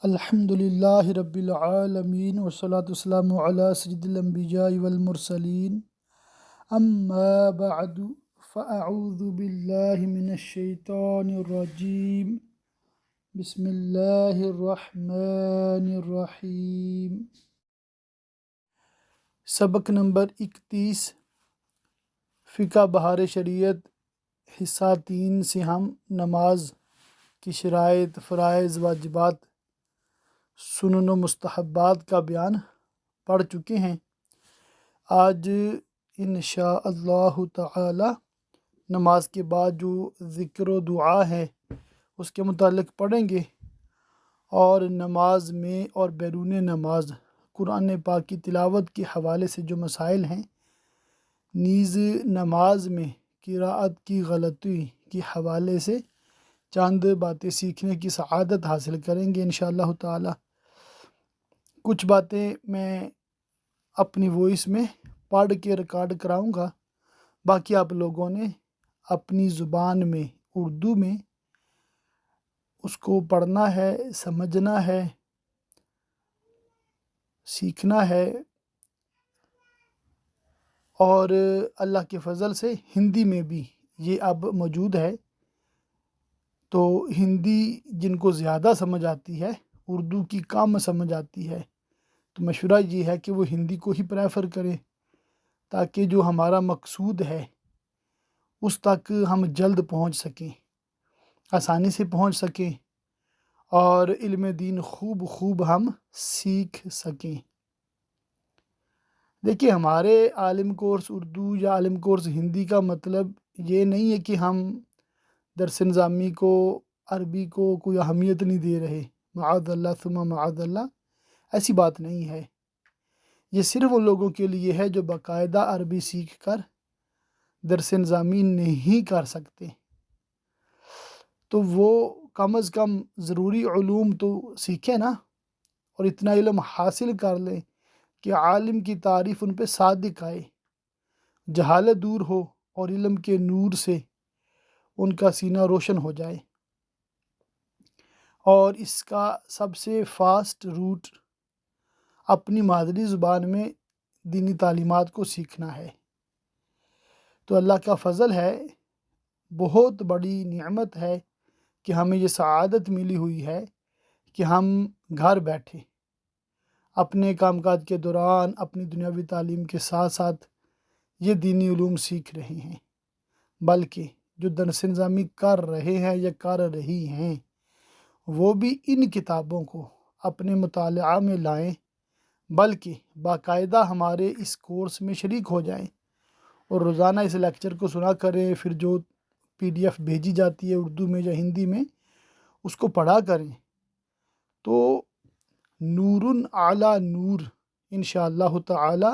الحمد للہ رب العالمین والصلاة والسلام علی سید الانبیاء والمرسلین اما بعد فاعوذ باللہ من الشیطان الرجیم بسم اللہ الرحمن الرحیم۔ سبق نمبر 31 فقہ بہار شریعت حصہ 3 سے ہم نماز کی شرائط، فرائض، واجبات، سنن و مستحبات کا بیان پڑھ چکے ہیں۔ آج انشاءاللہ تعالی نماز کے بعد جو ذکر و دعا ہے اس کے متعلق پڑھیں گے، اور نماز میں اور بیرون نماز قرآن پاک کی تلاوت کے حوالے سے جو مسائل ہیں، نیز نماز میں قراءت کی غلطی کے حوالے سے چند باتیں سیکھنے کی سعادت حاصل کریں گے انشاءاللہ تعالی۔ کچھ باتیں میں اپنی وائس میں پڑھ کے ریکارڈ کراؤں گا، باقی آپ لوگوں نے اپنی زبان میں اردو میں اس کو پڑھنا ہے، سمجھنا ہے، سیکھنا ہے، اور اللہ کے فضل سے ہندی میں بھی یہ اب موجود ہے، تو ہندی جن کو زیادہ سمجھ آتی ہے، اردو کی کم سمجھ آتی ہے، تو مشورہ یہ ہے کہ وہ ہندی کو ہی پریفر کریں، تاکہ جو ہمارا مقصود ہے اس تک ہم جلد پہنچ سکیں، آسانی سے پہنچ سکیں، اور علم دین خوب ہم سیکھ سکیں۔ دیکھیے، ہمارے عالم کورس اردو یا عالم کورس ہندی کا مطلب یہ نہیں ہے کہ ہم درس نظامی کو، عربی کو کوئی اہمیت نہیں دے رہے، معاذ اللہ ثم معاذ اللہ، ایسی بات نہیں ہے۔ یہ صرف ان لوگوں کے لیے ہے جو باقاعدہ عربی سیکھ کر درس نظامی نہیں کر سکتے، تو وہ کم از کم ضروری علوم تو سیکھیں نا، اور اتنا علم حاصل کر لیں کہ عالم کی تعریف ان پہ صادق آئے، جہالت دور ہو اور علم کے نور سے ان کا سینہ روشن ہو جائے۔ اور اس کا سب سے فاسٹ روٹ اپنی مادری زبان میں دینی تعلیمات کو سیکھنا ہے۔ تو اللہ کا فضل ہے، بہت بڑی نعمت ہے کہ ہمیں یہ سعادت ملی ہوئی ہے کہ ہم گھر بیٹھے اپنے کام کاج کے دوران اپنی دنیاوی تعلیم کے ساتھ ساتھ یہ دینی علوم سیکھ رہے ہیں، بلکہ جو درس نظامی کر رہے ہیں یا کر رہی ہیں وہ بھی ان کتابوں کو اپنے مطالعہ میں لائیں، بلکہ باقاعدہ ہمارے اس کورس میں شریک ہو جائیں، اور روزانہ اس لیکچر کو سنا کریں، پھر جو PDF بھیجی جاتی ہے اردو میں یا ہندی میں اس کو پڑھا کریں، تو نور علی نور انشاءاللہ تعالی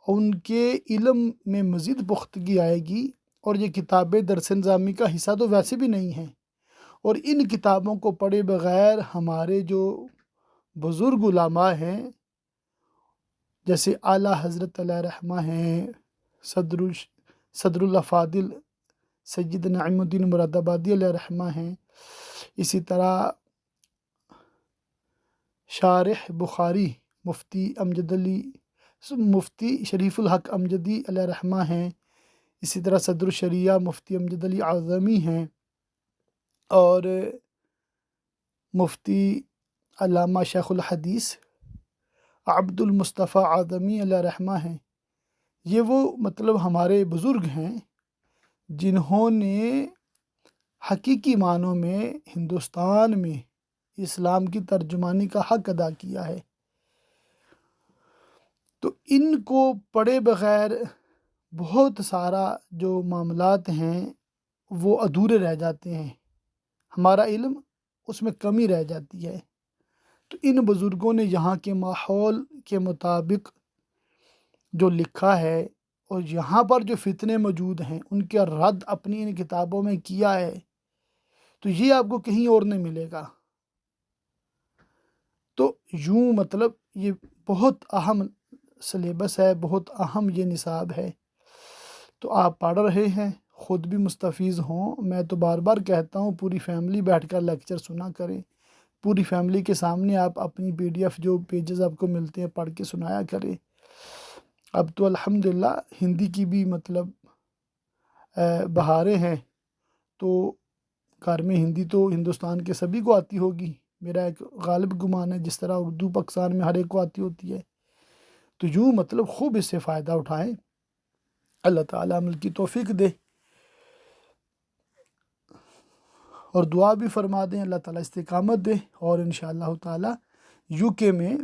ان کے علم میں مزید پختگی آئے گی۔ اور یہ کتابیں درس نظامی کا حصہ تو ویسے بھی نہیں ہیں، اور ان کتابوں کو پڑھے بغیر ہمارے جو بزرگ علماء ہیں، جیسے اعلیٰ حضرت علیہ رحمہ ہیں، صدر الافاضل سید نعیم الدین مراد آبادی علیہ رحمہ ہیں، اسی طرح شارح بخاری مفتی شریف الحق امجدی علیہ رحمہ ہیں، اسی طرح صدر الشریعہ مفتی امجد علی اعظمی ہیں، اور مفتی علامہ شیخ الحدیث عبد المصطفیٰ اعظمی علیہ رحمہ ہیں۔ یہ وہ مطلب ہمارے بزرگ ہیں جنہوں نے حقیقی معنوں میں ہندوستان میں اسلام کی ترجمانی کا حق ادا کیا ہے، تو ان کو پڑھے بغیر بہت سارا جو معاملات ہیں وہ ادھورے رہ جاتے ہیں، ہمارا علم اس میں کمی رہ جاتی ہے۔ تو ان بزرگوں نے یہاں کے ماحول کے مطابق جو لکھا ہے، اور یہاں پر جو فتنے موجود ہیں ان کا رد اپنی ان کتابوں میں کیا ہے، تو یہ آپ کو کہیں اور نہیں ملے گا۔ تو یوں مطلب یہ بہت اہم سلیبس ہے، بہت اہم یہ نصاب ہے، تو آپ پڑھ رہے ہیں، خود بھی مستفیض ہوں۔ میں تو بار بار کہتا ہوں پوری فیملی بیٹھ کر لیکچر سنا کریں، پوری فیملی کے سامنے آپ اپنی PDF جو پیجز آپ کو ملتے ہیں پڑھ کے سنایا کریں۔ اب تو الحمدللہ ہندی کی بھی مطلب بہاریں ہیں، تو گھر میں ہندی تو ہندوستان کے سبھی کو آتی ہوگی، میرا ایک غالب گمان ہے، جس طرح اردو پاکستان میں ہر ایک کو آتی ہوتی ہے۔ تو یوں مطلب خوب اس سے فائدہ اٹھائیں، اللہ تعالیٰ عمل کی توفیق دے، اور دعا بھی فرما دیں اللہ تعالیٰ استقامت دے۔ اور انشاءاللہ تعالیٰ UK میں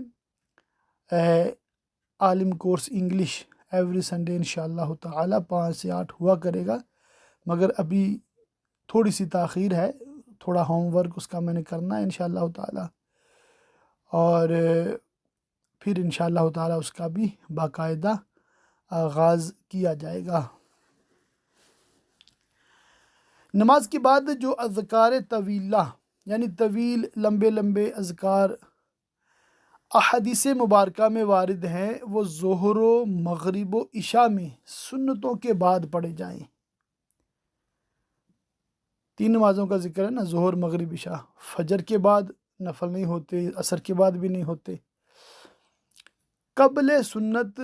عالم کورس انگلش ایوری سنڈے انشاءاللہ تعالیٰ 5 سے 8 ہوا کرے گا، مگر ابھی تھوڑی سی تاخیر ہے، تھوڑا ہوم ورک اس کا میں نے کرنا ہے انشاءاللہ تعالیٰ، اور پھر انشاءاللہ تعالیٰ اس کا بھی باقاعدہ آغاز کیا جائے گا۔ نماز کے بعد جو اذکار طویلہ یعنی طویل لمبے لمبے اذکار احادیث مبارکہ میں وارد ہیں، وہ ظہر و مغرب و عشاء میں سنتوں کے بعد پڑھے جائیں۔ 3 نمازوں کا ذکر ہے نا، ظہر مغرب عشاء، فجر کے بعد نفل نہیں ہوتے، عصر کے بعد بھی نہیں ہوتے۔ قبل سنت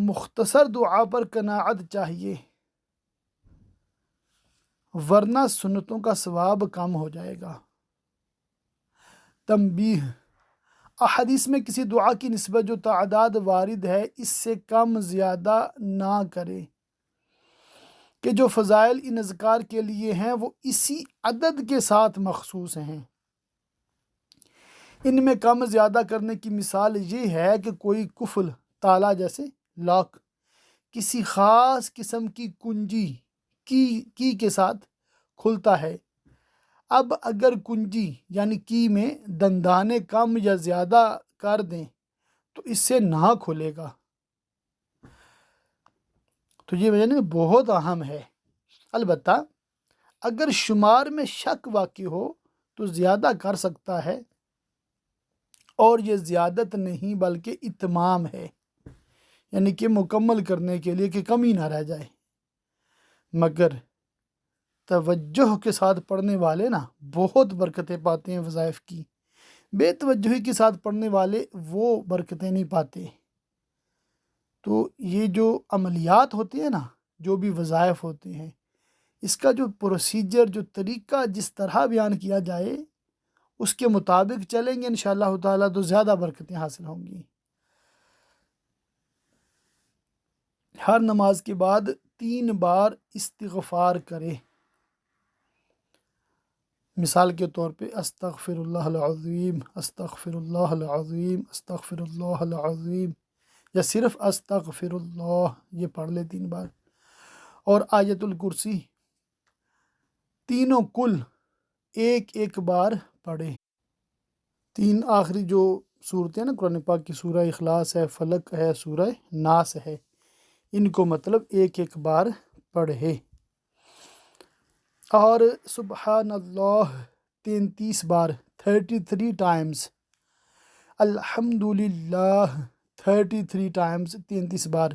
مختصر دعا پر قناعت چاہیے، ورنہ سنتوں کا ثواب کم ہو جائے گا۔ تنبیہ: احادیث میں کسی دعا کی نسبت جو تعداد وارد ہے اس سے کم زیادہ نہ کرے، کہ جو فضائل ان اذکار کے لیے ہیں وہ اسی عدد کے ساتھ مخصوص ہیں۔ ان میں کم زیادہ کرنے کی مثال یہ ہے کہ کوئی قفل تالا جیسے لاک کسی خاص قسم کی کنجی کی کے ساتھ کھلتا ہے، اب اگر کنجی یعنی کی میں دندانے کم یا زیادہ کر دیں تو اس سے نہ کھلے گا۔ تو یہ وجہ بہت اہم ہے۔ البتہ اگر شمار میں شک واقع ہو تو زیادہ کر سکتا ہے، اور یہ زیادت نہیں بلکہ اتمام ہے، یعنی کہ مکمل کرنے کے لیے کہ کمی نہ رہ جائے۔ مگر توجہ کے ساتھ پڑھنے والے نا بہت برکتیں پاتے ہیں وظائف کی، بے توجہی کے ساتھ پڑھنے والے وہ برکتیں نہیں پاتے۔ تو یہ جو عملیات ہوتے ہیں نا، جو بھی وظائف ہوتے ہیں، اس کا جو پروسیجر، جو طریقہ جس طرح بیان کیا جائے اس کے مطابق چلیں گے انشاءاللہ تعالیٰ تو زیادہ برکتیں حاصل ہوں گی۔ ہر نماز کے بعد 3 بار استغفار کرے، مثال کے طور پہ استغفر اللہ العظیم، استغفر اللہ العظیم، استغفر اللہ العظیم، یا صرف استغفر اللہ یہ پڑھ لے 3 بار، اور آیت الکرسی تینوں کل ایک بار پڑھے۔ 3 آخری جو صورتیں نا قرآن پاک کی، سورہ اخلاص ہے، فلق ہے، سورہ ناس ہے، ان کو مطلب ایک بار پڑھے، اور سبحان اللہ 33 بار 33 ٹائمز، الحمدللہ 33 ٹائمز 33 بار،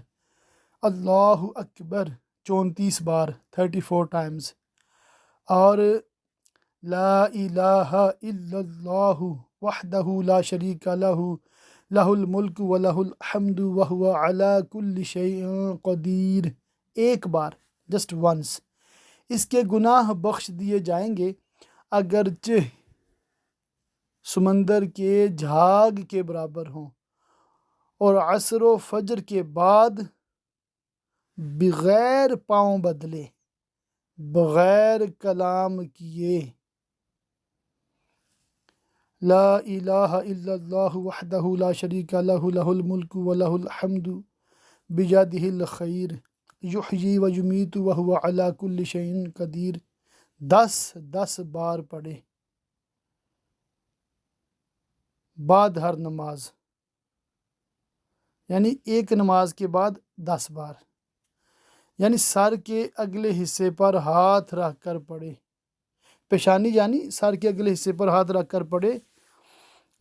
اللہ اکبر 34 بار 34 ٹائمز، اور لا الہ الا اللہ وحدہ لا شریک لہ لہ الملک ولہ الحمد وہو علی کل شیء قدیر 1 بار، جسٹ ونس۔ اس کے گناہ بخش دیے جائیں گے اگرچہ سمندر کے جھاگ کے برابر ہوں، اور عصر و فجر کے بعد بغیر پاؤں بدلے، بغیر کلام کیے، لا الہ الا اللہ وحدہ لا شریک لہ لہ الملک ولہ الحمد بیدہ الخیر یحیی و یمیت وہو علی کل شیء قدیر 10 بار پڑھے بعد ہر نماز، یعنی ایک نماز کے بعد 10 بار، یعنی سر کے اگلے حصے پر ہاتھ رکھ کر پڑھے، پیشانی یعنی سر کے اگلے حصے پر ہاتھ رکھ کر پڑھے،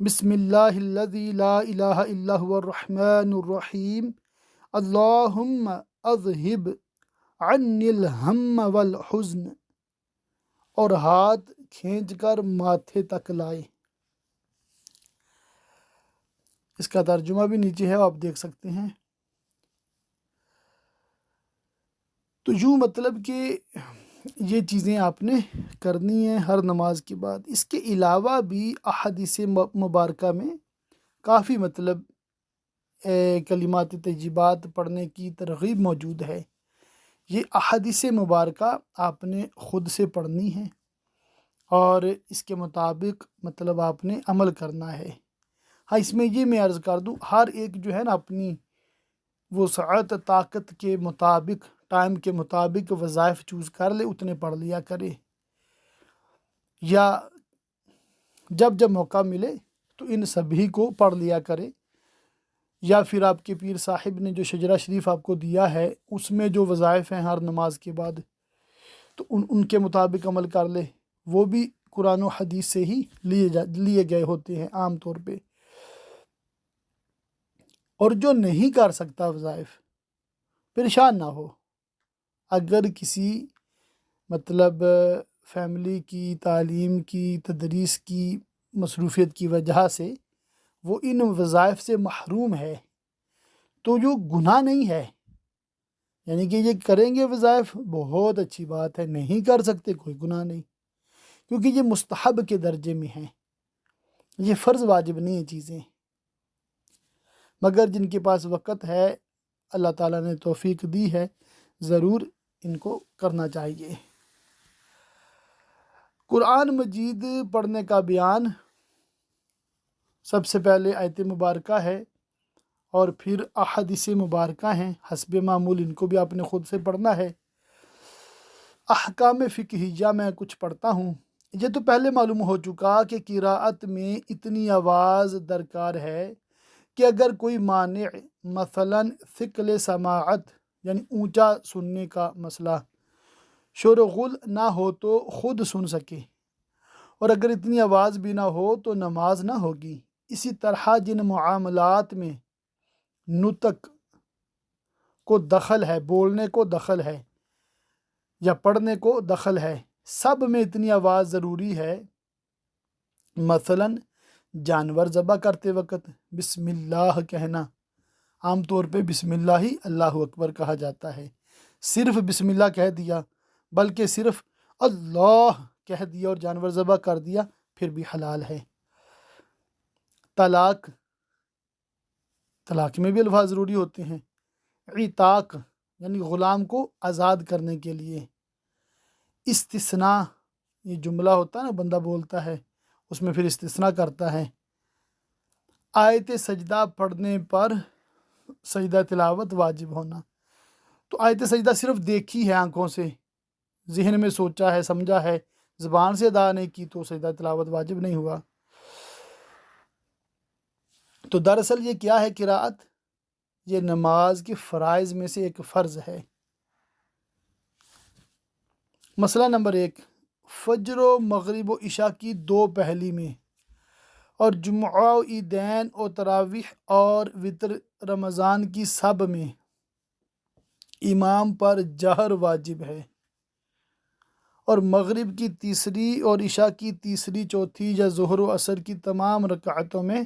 بسم اللہ الذی لا الہ الا هو الرحمن الرحیم اللہم اذہب عنی الہم والحزن، اور ہاتھ کھینچ کر ماتھے تک لائے، اس کا ترجمہ بھی نیچے ہے، آپ دیکھ سکتے ہیں۔ تو یوں مطلب کہ یہ چیزیں آپ نے کرنی ہیں ہر نماز کے بعد۔ اس کے علاوہ بھی احادیث مبارکہ میں کافی مطلب کلمات طیبات پڑھنے کی ترغیب موجود ہے۔ یہ احادیث مبارکہ آپ نے خود سے پڑھنی ہے اور اس کے مطابق مطلب آپ نے عمل کرنا ہے۔ ہاں، اس میں یہ میں عرض کر دوں، ہر ایک جو ہے نا اپنی وسعت طاقت کے مطابق، ٹائم کے مطابق وظائف چوز کر لے، اتنے پڑھ لیا کرے، یا جب موقع ملے تو ان سبھی کو پڑھ لیا کرے، یا پھر آپ کے پیر صاحب نے جو شجرہ شریف آپ کو دیا ہے اس میں جو وظائف ہیں ہر نماز کے بعد، تو ان کے مطابق عمل کر لے۔ وہ بھی قرآن و حدیث سے ہی لیے گئے ہوتے ہیں عام طور پہ۔ اور جو نہیں کر سکتا وظائف، پریشان نہ ہو۔ اگر کسی مطلب فیملی کی، تعلیم کی، تدریس کی مصروفیت کی وجہ سے وہ ان وظائف سے محروم ہے، تو جو گناہ نہیں ہے، یعنی کہ یہ کریں گے وظائف بہت اچھی بات ہے، نہیں کر سکتے کوئی گناہ نہیں، کیونکہ یہ مستحب کے درجے میں ہیں، یہ فرض واجب نہیں ہیں چیزیں، مگر جن کے پاس وقت ہے، اللہ تعالیٰ نے توفیق دی ہے، ضرور ان کو کرنا چاہیے۔ قرآن مجید پڑھنے کا بیان سب سے پہلے آیت مبارکہ ہے اور پھر احادیث مبارکہ ہیں، حسب معمول ان کو بھی آپ نے خود سے پڑھنا ہے۔ احکام فقہیہ میں کچھ پڑھتا ہوں۔ یہ تو پہلے معلوم ہو چکا کہ قراءت میں اتنی آواز درکار ہے کہ اگر کوئی مانع، مثلاً ثقل سماعت یعنی اونچا سننے کا مسئلہ، شور و غل نہ ہو تو خود سن سکے، اور اگر اتنی آواز بھی نہ ہو تو نماز نہ ہوگی۔ اسی طرح جن معاملات میں نطق کو دخل ہے، بولنے کو دخل ہے یا پڑھنے کو دخل ہے، سب میں اتنی آواز ضروری ہے۔ مثلاً جانور ذبح کرتے وقت بسم اللہ کہنا، عام طور پہ بسم اللہ ہی اللہ اکبر کہا جاتا ہے، صرف بسم اللہ کہہ دیا، بلکہ صرف اللہ کہہ دیا اور جانور ذبح کر دیا پھر بھی حلال ہے۔ طلاق میں بھی الفاظ ضروری ہوتے ہیں۔ عتاق یعنی غلام کو آزاد کرنے کے لیے۔ استثناء، یہ جملہ ہوتا ہے نا، بندہ بولتا ہے اس میں پھر استثناء کرتا ہے۔ آیت سجدہ پڑھنے پر سجدہ تلاوت واجب ہونا۔ تو آیت سجدہ صرف دیکھی ہے آنکھوں سے، ذہن میں سوچا ہے، سمجھا ہے، زبان سے ادا نہیں کی تو سجدہ تلاوت واجب نہیں ہوا۔ تو دراصل یہ کیا ہے قراءت؟ یہ نماز کے فرائض میں سے ایک فرض ہے۔ مسئلہ نمبر 1، فجر و مغرب و عشاء کی 2 پہلی میں، اور جمعہ و عیدین اور تراویح اور وتر رمضان کی سب میں امام پر جہر واجب ہے، اور مغرب کی تیسری اور عشاء کی تیسری، چوتھی یا ظہر و عصر کی تمام رکعتوں میں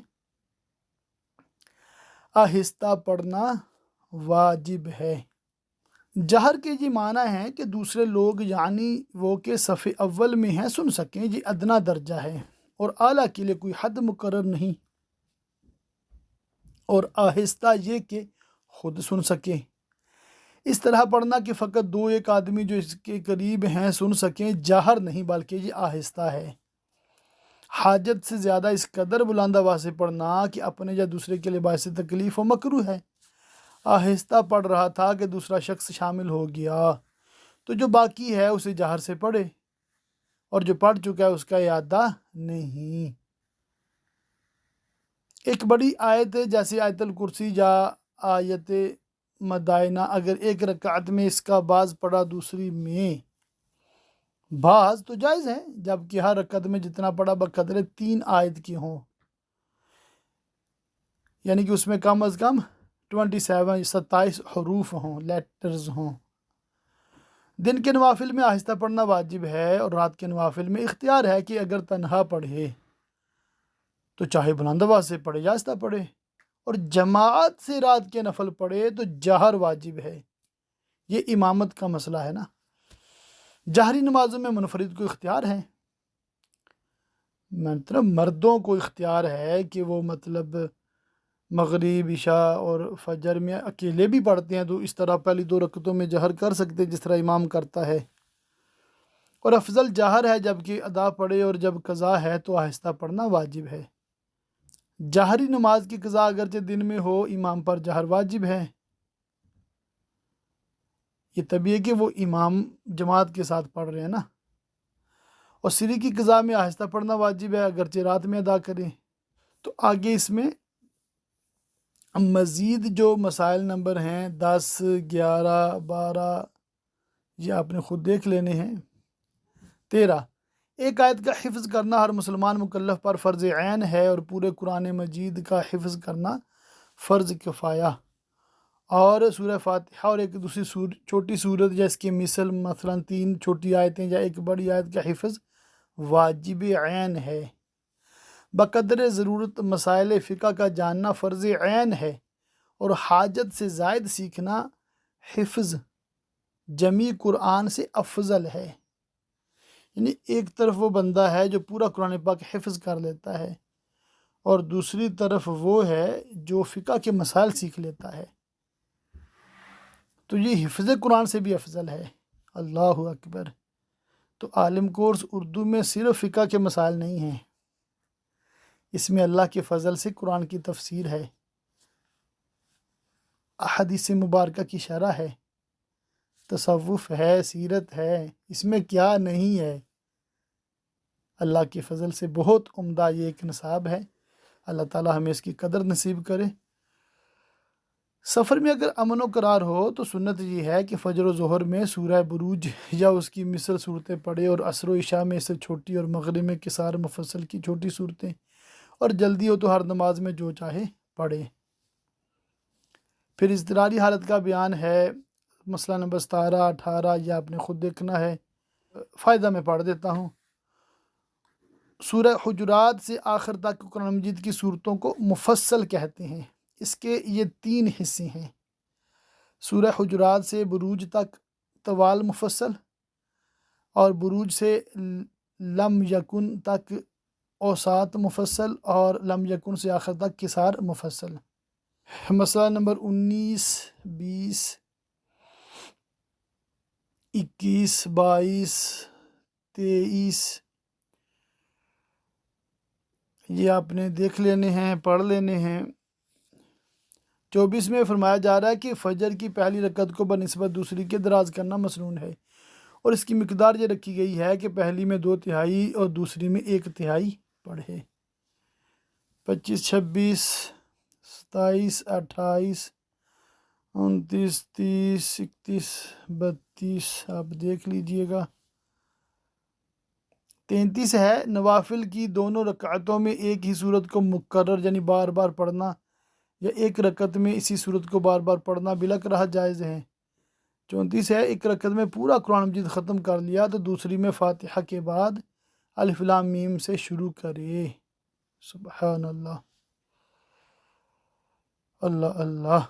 آہستہ پڑھنا واجب ہے۔ جہر کے یہ معنی ہے کہ دوسرے لوگ یعنی وہ کہ صف اول میں ہیں سن سکیں، یہ ادنا درجہ ہے، اور اعلیٰ کے لیے کوئی حد مقرر نہیں، اور آہستہ یہ کہ خود سن سکیں۔ اس طرح پڑھنا کہ فقط 2-1 آدمی جو اس کے قریب ہیں سن سکیں، جہر نہیں بلکہ یہ آہستہ ہے۔ حاجت سے زیادہ اس قدر بلند آواز سے پڑھنا کہ اپنے یا دوسرے کے لیے باعث تکلیف و مکروہ ہے۔ آہستہ پڑھ رہا تھا کہ دوسرا شخص شامل ہو گیا تو جو باقی ہے اسے جہر سے پڑھے، اور جو پڑھ چکا ہے اس کا اعادہ نہیں۔ ایک بڑی آیت جیسے آیت الکرسی یا آیت مدائنہ، اگر ایک رکعت میں اس کا بعض پڑھا دوسری میں بعض تو جائز ہے، جبکہ ہر رکعت میں جتنا پڑھا بقدر 3 آیت کی ہوں، یعنی کہ اس میں کم از کم 27 حروف ہوں، لیٹرز ہوں۔ دن کے نوافل میں آہستہ پڑھنا واجب ہے، اور رات کے نوافل میں اختیار ہے کہ اگر تنہا پڑھے تو چاہے بلند آواز سے پڑھے یا آہستہ پڑھے، اور جماعت سے رات کے نفل پڑھے تو جہر واجب ہے۔ یہ امامت کا مسئلہ ہے نا۔ جہری نمازوں میں منفرد کو اختیار ہے، مطلب مردوں کو اختیار ہے کہ وہ مطلب مغرب عشاء اور فجر میں اکیلے بھی پڑھتے ہیں تو اس طرح پہلی 2 رکعتوں میں جہر کر سکتے جس طرح امام کرتا ہے، اور افضل جہر ہے جبکہ ادا پڑھے، اور جب قضا ہے تو آہستہ پڑھنا واجب ہے۔ جہری نماز کی قضا اگرچہ دن میں ہو، امام پر جہر واجب ہے۔ یہ طبی ہے کہ وہ امام جماعت کے ساتھ پڑھ رہے ہیں نا، اور سری کی قضا میں آہستہ پڑھنا واجب ہے اگرچہ رات میں ادا کریں۔ تو آگے اس میں مزید جو مسائل نمبر ہیں 10، 11، 12، یہ آپ نے خود دیکھ لینے ہیں۔ 13، ایک آیت کا حفظ کرنا ہر مسلمان مکلف پر فرض عین ہے، اور پورے قرآن مجید کا حفظ کرنا فرض کفایہ۔ اور سورہ فاتحہ اور ایک دوسری چھوٹی سورت یا اس کی مثل مثلا 3 چھوٹی آیتیں یا ایک بڑی آیت کا حفظ واجب عین ہے۔ بقدر ضرورت مسائل فقہ کا جاننا فرض عین ہے، اور حاجت سے زائد سیکھنا حفظ جمی قرآن سے افضل ہے۔ یعنی ایک طرف وہ بندہ ہے جو پورا قرآن پاک حفظ کر لیتا ہے، اور دوسری طرف وہ ہے جو فقہ کے مسائل سیکھ لیتا ہے، تو یہ حفظ قرآن سے بھی افضل ہے۔ اللہ اکبر۔ تو عالم کورس اردو میں صرف فقہ کے مسائل نہیں ہیں، اس میں اللہ کے فضل سے قرآن کی تفسیر ہے، احادیث مبارکہ کی شرح ہے، تصوف ہے، سیرت ہے، اس میں کیا نہیں ہے۔ اللہ کے فضل سے بہت عمدہ یہ ایک نصاب ہے، اللہ تعالی ہمیں اس کی قدر نصیب کرے۔ سفر میں اگر امن و قرار ہو تو سنت یہ ہے کہ فجر و ظہر میں سورہ بروج یا اس کی مثل صورتیں پڑھے، اور عصر و عشاء میں اس سے چھوٹی، اور مغرب میں قصار مفصل کی چھوٹی صورتیں، اور جلدی ہو تو ہر نماز میں جو چاہے پڑھے۔ پھر اضطراری حالت کا بیان ہے، مسئلہ نمبر 17، 18، یہ آپ نے خود دیکھنا ہے، فائدہ میں پڑھ دیتا ہوں۔ سورہ حجرات سے آخر تک قرآن مجید کی صورتوں کو مفصل کہتے ہیں۔ اس کے یہ 3 حصے ہیں، سورہ حجرات سے بروج تک طوال مفصل، اور بروج سے لم یکن تک اوساط مفصل، اور لم یکن سے آخر تک قصار مفصل۔ مسئلہ نمبر 19، 20، 21، 22، 23، یہ آپ نے دیکھ لینے ہیں، پڑھ لینے ہیں۔ 24 میں فرمایا جا رہا ہے کہ فجر کی پہلی رکعت کو بنسبت دوسری کے دراز کرنا مسنون ہے، اور اس کی مقدار یہ رکھی گئی ہے کہ پہلی میں 2/3 اور دوسری میں 1/3 پڑھے۔ 25، 26، 27، 28، 29، 30، 31، 32 آپ دیکھ لیجئے گا۔ 33 ہے، نوافل کی دونوں رکعتوں میں ایک ہی صورت کو مکرر یعنی بار بار پڑھنا، یا ایک رکعت میں اسی صورت کو بار بار پڑھنا بلا کرہ جائز ہے۔ 34 ہے، ایک رکعت میں پورا قرآن مجید ختم کر لیا تو دوسری میں فاتحہ کے بعد الف لام میم سے شروع کرے۔ سبحان اللہ، اللہ اللہ۔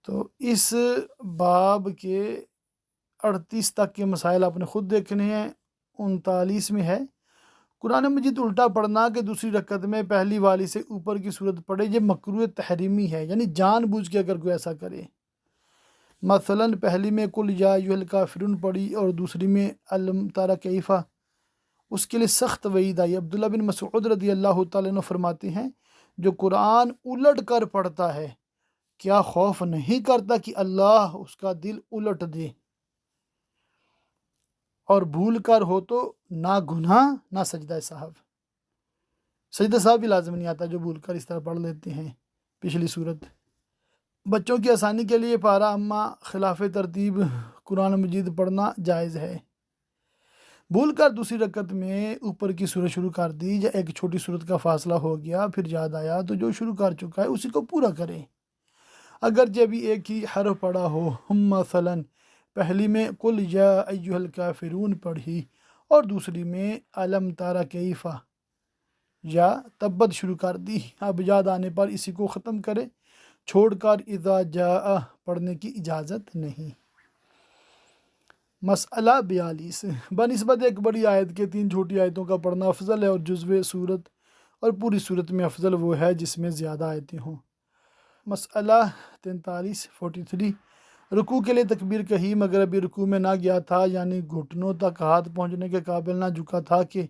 تو اس باب کے 38 تک کے مسائل آپ نے خود دیکھنے ہیں۔ 39 میں ہے قرآن مجید الٹا پڑھنا کہ دوسری رکعت میں پہلی والی سے اوپر کی صورت پڑھے، یہ مکروہ تحریمی ہے، یعنی جان بوجھ کے اگر کوئی ایسا کرے۔ مثلا پہلی میں قل یا ایھا الکافرون پڑھی اور دوسری میں الم تری کیف، اس کے لیے سخت وعید آئی۔ عبداللہ بن مسعود رضی اللہ تعالیٰ عنہ فرماتے ہیں جو قرآن الٹ کر پڑھتا ہے کیا خوف نہیں کرتا کہ اللہ اس کا دل الٹ دے، اور بھول کر ہو تو نہ گناہ نہ سجدہ صاحب، سجدہ صاحب بھی لازم نہیں آتا جو بھول کر اس طرح پڑھ لیتے ہیں پچھلی صورت۔ بچوں کی آسانی کے لیے پارہ اما خلاف ترتیب قرآن مجید پڑھنا جائز ہے۔ بھول کر دوسری رکعت میں اوپر کی صورت شروع کر دی یا ایک چھوٹی صورت کا فاصلہ ہو گیا پھر یاد آیا تو جو شروع کر چکا ہے اسی کو پورا کرے، اگر جب ایک ہی حرف پڑھا ہو۔ مثلا پہلی میں قل یا ایھا الکافرون پڑھی اور دوسری میں الم تری کیف، یا تبت شروع کر دی، اب یاد آنے پر اسی کو ختم کرے، چھوڑ کر اذا جاء پڑھنے کی اجازت نہیں۔ مسئلہ 42، بنسبت ایک بڑی آیت کے 3 چھوٹی آیتوں کا پڑھنا افضل ہے، اور جزو صورت اور پوری صورت میں افضل وہ ہے جس میں زیادہ آیتیں ہوں۔ مسئلہ 43 رکوع کے لیے تکبیر کہی مگر ابھی رکوع میں نہ گیا تھا، یعنی گھٹنوں تک ہاتھ پہنچنے کے قابل نہ جھکا تھا کہ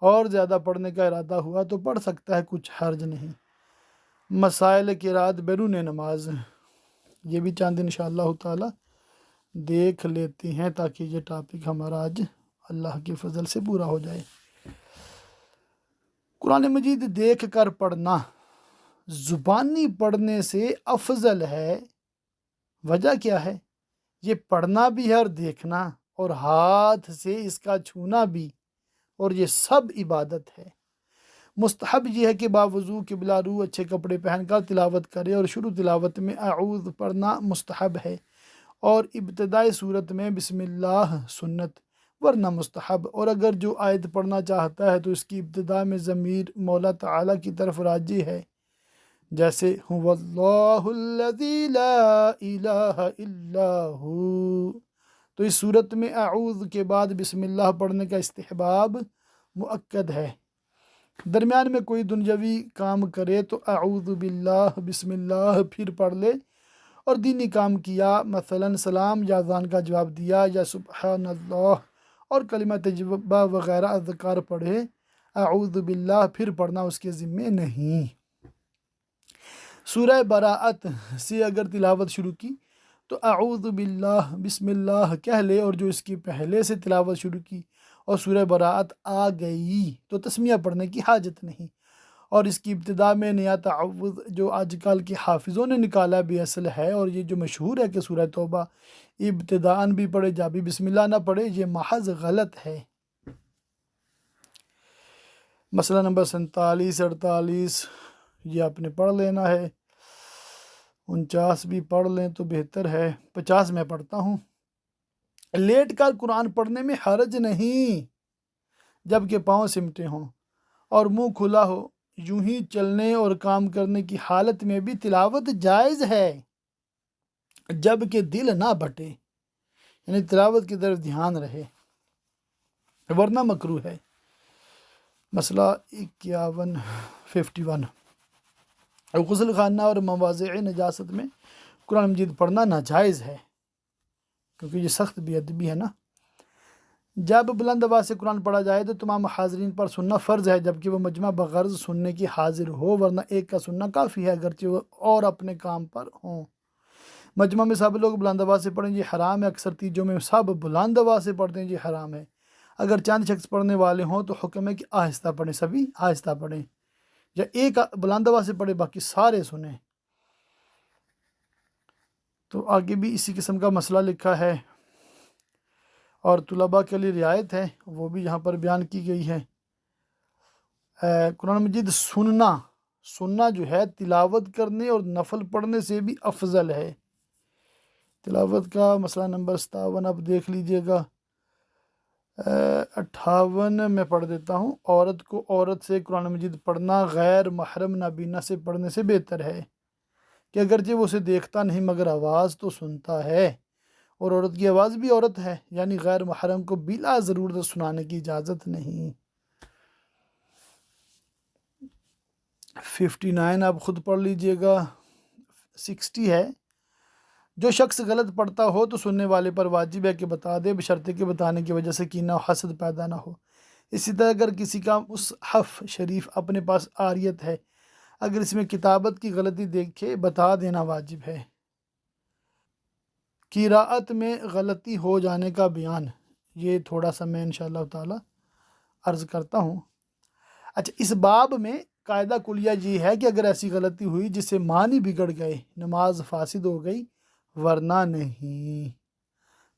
اور زیادہ پڑھنے کا ارادہ ہوا تو پڑھ سکتا ہے، کچھ حرج نہیں۔ مسائل قرات بیرون نماز، یہ بھی چاند انشاءاللہ تعالی دیکھ لیتے ہیں تاکہ یہ ٹاپک ہمارا آج اللہ کے فضل سے پورا ہو جائے۔ قرآن مجید دیکھ کر پڑھنا زبانی پڑھنے سے افضل ہے۔ وجہ کیا ہے؟ یہ پڑھنا بھی ہے اور دیکھنا، اور ہاتھ سے اس کا چھونا بھی، اور یہ سب عبادت ہے۔ مستحب یہ ہے کہ باوضو قبلہ رو اچھے کپڑے پہن کر تلاوت کرے، اور شروع تلاوت میں اعوذ پڑھنا مستحب ہے، اور ابتدائی صورت میں بسم اللہ سنت ورنہ مستحب، اور اگر جو آیت پڑھنا چاہتا ہے تو اس کی ابتدا میں ضمیر مولا تعالیٰ کی طرف راجع ہے، جیسے هو اللہ الذی لا الہ الا ہو، تو اس صورت میں اعوذ کے بعد بسم اللہ پڑھنے کا استحباب مؤکد ہے۔ درمیان میں کوئی دنیاوی کام کرے تو اعوذ باللہ بسم اللہ پھر پڑھ لے، اور دینی کام کیا مثلا سلام یا اذان کا جواب دیا یا سبحان اللہ اور کلمہ طیبہ وغیرہ اذکار پڑھے، اعوذ باللہ پھر پڑھنا اس کے ذمے نہیں۔ سورہ براءت سے اگر تلاوت شروع کی تو اعوذ باللہ بسم اللہ کہہ لے، اور جو اس کی پہلے سے تلاوت شروع کی اور سورہ براءت آ گئی تو تسمیہ پڑھنے کی حاجت نہیں، اور اس کی ابتدا میں نیا تعوذ جو آج کل کے حافظوں نے نکالا بھی اصل ہے، اور یہ جو مشہور ہے کہ سورہ توبہ ابتداءً بھی پڑھے جا بھی بسم اللہ نہ پڑھے، یہ محض غلط ہے۔ مسئلہ نمبر 47 48 یہ آپ نے پڑھ لینا ہے، 49 بھی پڑھ لیں تو بہتر ہے، 50 میں پڑھتا ہوں۔ لیٹ کر قرآن پڑھنے میں حرج نہیں جب کہ پاؤں سمٹے ہوں اور منہ کھلا ہو، یوں ہی چلنے اور کام کرنے کی حالت میں بھی تلاوت جائز ہے جب کہ دل نہ بھٹے، یعنی تلاوت کی طرف دھیان رہے، ورنہ مکروہ ہے۔ مسئلہ 51 غسل خانہ اور مواضع نجاست میں قرآن مجید پڑھنا ناجائز ہے، کیونکہ یہ سخت بے ادبی ہے نا۔ جب بلند آواز سے قرآن پڑھا جائے تو تمام حاضرین پر سننا فرض ہے، جبکہ وہ مجمع بغرض سننے کی حاضر ہو، ورنہ ایک کا سننا کافی ہے اگرچہ وہ اور اپنے کام پر ہوں۔ مجمع میں سب لوگ بلند آواز سے پڑھیں یہ حرام ہے، اکثر تیجوں میں سب بلند آواز سے پڑھتے ہیں یہ حرام ہے۔ اگر چند شخص پڑھنے والے ہوں تو حکم ہے کہ آہستہ پڑھیں، سبھی آہستہ پڑھیں، یا ایک بلند آواز سے پڑھے باقی سارے سنیں۔ تو آگے بھی اسی قسم کا مسئلہ لکھا ہے، اور طلباء کے لیے رعایت ہے وہ بھی یہاں پر بیان کی گئی ہے۔ قرآن مجید سننا جو ہے تلاوت کرنے اور نفل پڑھنے سے بھی افضل ہے۔ تلاوت کا مسئلہ نمبر 57 اب دیکھ لیجئے گا، 58 میں پڑھ دیتا ہوں۔ عورت کو عورت سے قرآن مجید پڑھنا غیر محرم نابینا سے پڑھنے سے بہتر ہے، کہ اگرچہ وہ اسے دیکھتا نہیں مگر آواز تو سنتا ہے، اور عورت کی آواز بھی عورت ہے، یعنی غیر محرم کو بلا ضرورت سنانے کی اجازت نہیں۔ 59 آپ خود پڑھ لیجئے گا۔ 60 ہے، جو شخص غلط پڑھتا ہو تو سننے والے پر واجب ہے کہ بتا دے، بشرطے کہ بتانے کی وجہ سے کینہ و حسد پیدا نہ ہو۔ اسی طرح اگر کسی کا مصحف شریف اپنے پاس عاریت ہے، اگر اس میں کتابت کی غلطی دیکھے بتا دینا واجب ہے۔ قراءت میں غلطی ہو جانے کا بیان، یہ تھوڑا سا میں انشاءاللہ تعالی عرض کرتا ہوں۔ اچھا، اس باب میں قاعدہ کلیہ یہ ہے کہ اگر ایسی غلطی ہوئی جس سے معنی بگڑ گئے، نماز فاسد ہو گئی، ورنہ نہیں۔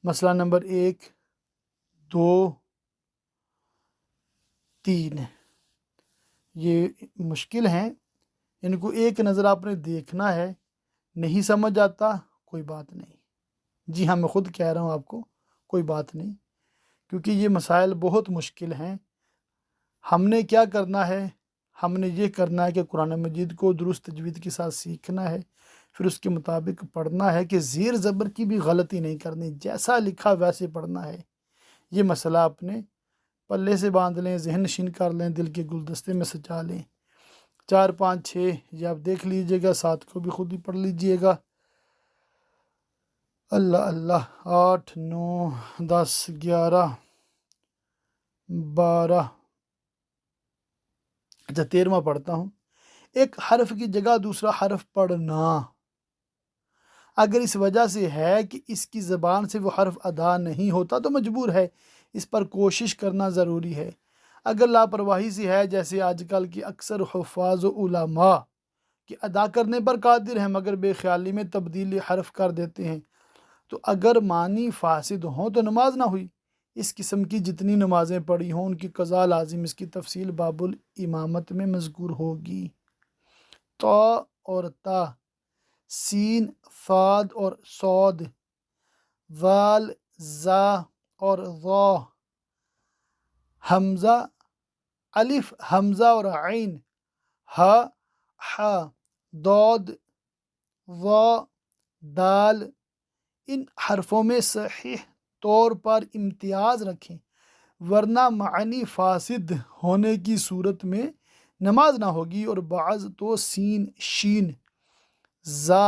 مسئلہ نمبر 1 2 3 یہ مشکل ہیں، ان کو ایک نظر آپ نے دیکھنا ہے، نہیں سمجھ آتا کوئی بات نہیں، جی ہاں میں خود کہہ رہا ہوں آپ کو کوئی بات نہیں، کیونکہ یہ مسائل بہت مشکل ہیں۔ ہم نے کیا کرنا ہے، ہم نے یہ کرنا ہے کہ قرآن مجید کو درست تجوید کے ساتھ سیکھنا ہے، پھر اس کے مطابق پڑھنا ہے کہ زیر زبر کی بھی غلطی نہیں کرنی، جیسا لکھا ویسے پڑھنا ہے۔ یہ مسئلہ اپنے پلے سے باندھ لیں، ذہن نشین کر لیں، دل کے گلدستے میں سجا لیں۔ 4 5 6 یہ آپ دیکھ لیجئے گا، 7 کو بھی خود ہی پڑھ لیجئے گا۔ اللہ اللہ۔ 8 9 10 11 12 اچھا 13واں پڑھتا ہوں۔ ایک حرف کی جگہ دوسرا حرف پڑھنا، اگر اس وجہ سے ہے کہ اس کی زبان سے وہ حرف ادا نہیں ہوتا تو مجبور ہے، اس پر کوشش کرنا ضروری ہے۔ اگر لاپرواہی سے ہے، جیسے آج کل کی اکثر حفاظ و علماء کہ ادا کرنے پر قادر ہیں مگر بے خیالی میں تبدیل حرف کر دیتے ہیں، تو اگر معنی فاسد ہوں تو نماز نہ ہوئی۔ اس قسم کی جتنی نمازیں پڑھی ہوں ان کی قضا لازم، اس کی تفصیل باب الامامت میں مذکور ہوگی۔ تا اور تا، سین فاد اور صاد، وال زا اور ضا، حمزہ الف حمزہ اور عین، ہا حا، دود وا دال، ان حرفوں میں صحیح طور پر امتیاز رکھیں، ورنہ معنی فاسد ہونے کی صورت میں نماز نہ ہوگی۔ اور بعض تو سین شین، زا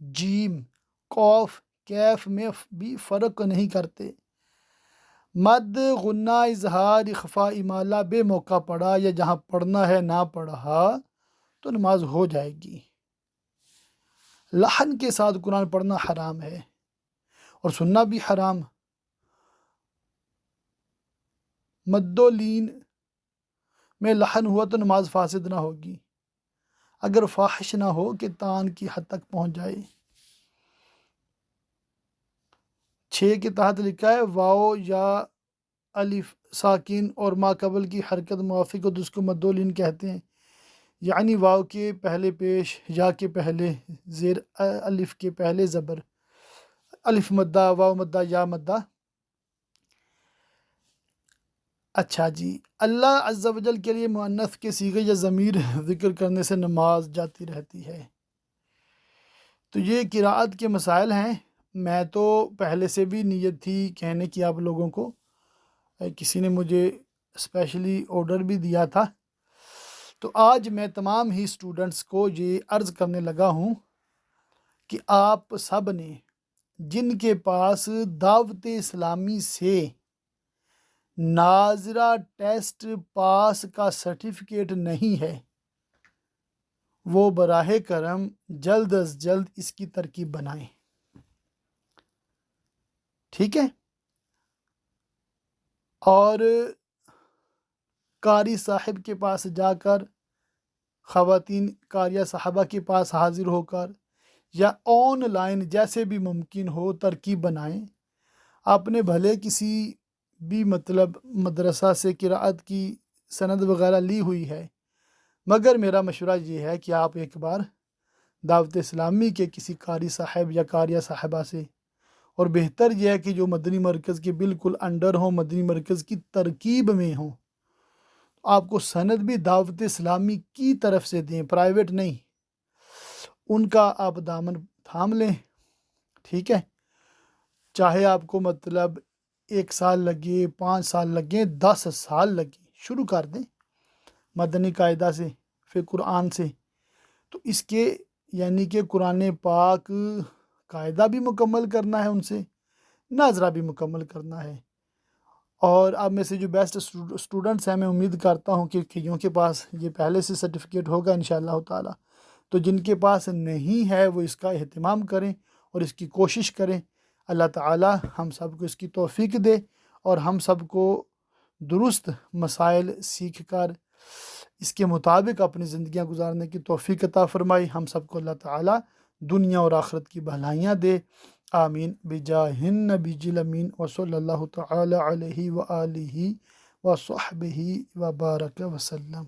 جیم، قوف کیف میں بھی فرق نہیں کرتے۔ مد غنہ اظہار اخفا امالہ بے موقع پڑھا یا جہاں پڑھنا ہے نہ پڑھا تو نماز ہو جائے گی۔ لحن کے ساتھ قرآن پڑھنا حرام ہے اور سننا بھی حرام۔ مد و لین میں لحن ہوا تو نماز فاسد نہ ہوگی اگر فاحش نہ ہو کہ تان کی حد تک پہنچ جائے۔ 6 کے تحت لکھا ہے واو یا الف ساکن اور ما قبل کی حرکت موافق ہو تو اس کو مد و لین کہتے ہیں، یعنی واو کے پہلے پیش، یا کے پہلے زیر، الف کے پہلے زبر، الف مدہ، واو مدہ، یا مدہ۔ اچھا جی، اللہ عز و جل کے لیے مؤنث کے صیغے یا ضمیر ذکر کرنے سے نماز جاتی رہتی ہے۔ تو یہ قراءت کے مسائل ہیں۔ میں تو پہلے سے بھی نیت تھی کہنے کی آپ لوگوں کو، کسی نے مجھے اسپیشلی آرڈر بھی دیا تھا، تو آج میں تمام ہی اسٹوڈنٹس کو یہ عرض کرنے لگا ہوں کہ آپ سب نے جن کے پاس دعوت اسلامی سے ناظرہ ٹیسٹ پاس کا سرٹیفکیٹ نہیں ہے، وہ براہ کرم جلد از جلد اس کی ترکیب بنائیں، ٹھیک ہے؟ اور قاری صاحب کے پاس جا کر، خواتین قاریہ صاحبہ کے پاس حاضر ہو کر یا آن لائن جیسے بھی ممکن ہو ترکیب بنائیں۔ آپ نے بھلے کسی بھی مدرسہ سے قراءت کی سند وغیرہ لی ہوئی ہے، مگر میرا مشورہ یہ ہے کہ آپ ایک بار دعوت اسلامی کے کسی قاری صاحب یا قاریہ صاحبہ سے، اور بہتر یہ ہے کہ جو مدنی مرکز کے بالکل انڈر ہوں، مدنی مرکز کی ترکیب میں ہوں، آپ کو سند بھی دعوت اسلامی کی طرف سے دیں، پرائیویٹ نہیں، ان کا آپ دامن تھام لیں، ٹھیک ہے؟ چاہے آپ کو 1 سال لگے، 5 سال لگیں، 10 سال لگیں، شروع کر دیں مدنی قاعدہ سے، پھر قرآن سے، تو اس کے یعنی کہ قرآن پاک قاعدہ بھی مکمل کرنا ہے، ان سے ناظرہ بھی مکمل کرنا ہے۔ اور اب میں سے جو بیسٹ اسٹوڈنٹس ہیں، میں امید کرتا ہوں کہ کئیوں کے پاس یہ پہلے سے سرٹیفکیٹ ہوگا انشاءاللہ تعالی، تو جن کے پاس نہیں ہے وہ اس کا اہتمام کریں اور اس کی کوشش کریں۔ اللہ تعالی ہم سب کو اس کی توفیق دے اور ہم سب کو درست مسائل سیکھ کر اس کے مطابق اپنی زندگیاں گزارنے کی توفیق عطا فرمائی۔ ہم سب کو اللہ تعالی دنیا اور آخرت کی بھلائیاں دے، آمین بجاہ النبی الامین وصلی اللہ تعالی علیہ وآلہ وصحبہ وبارک وسلم۔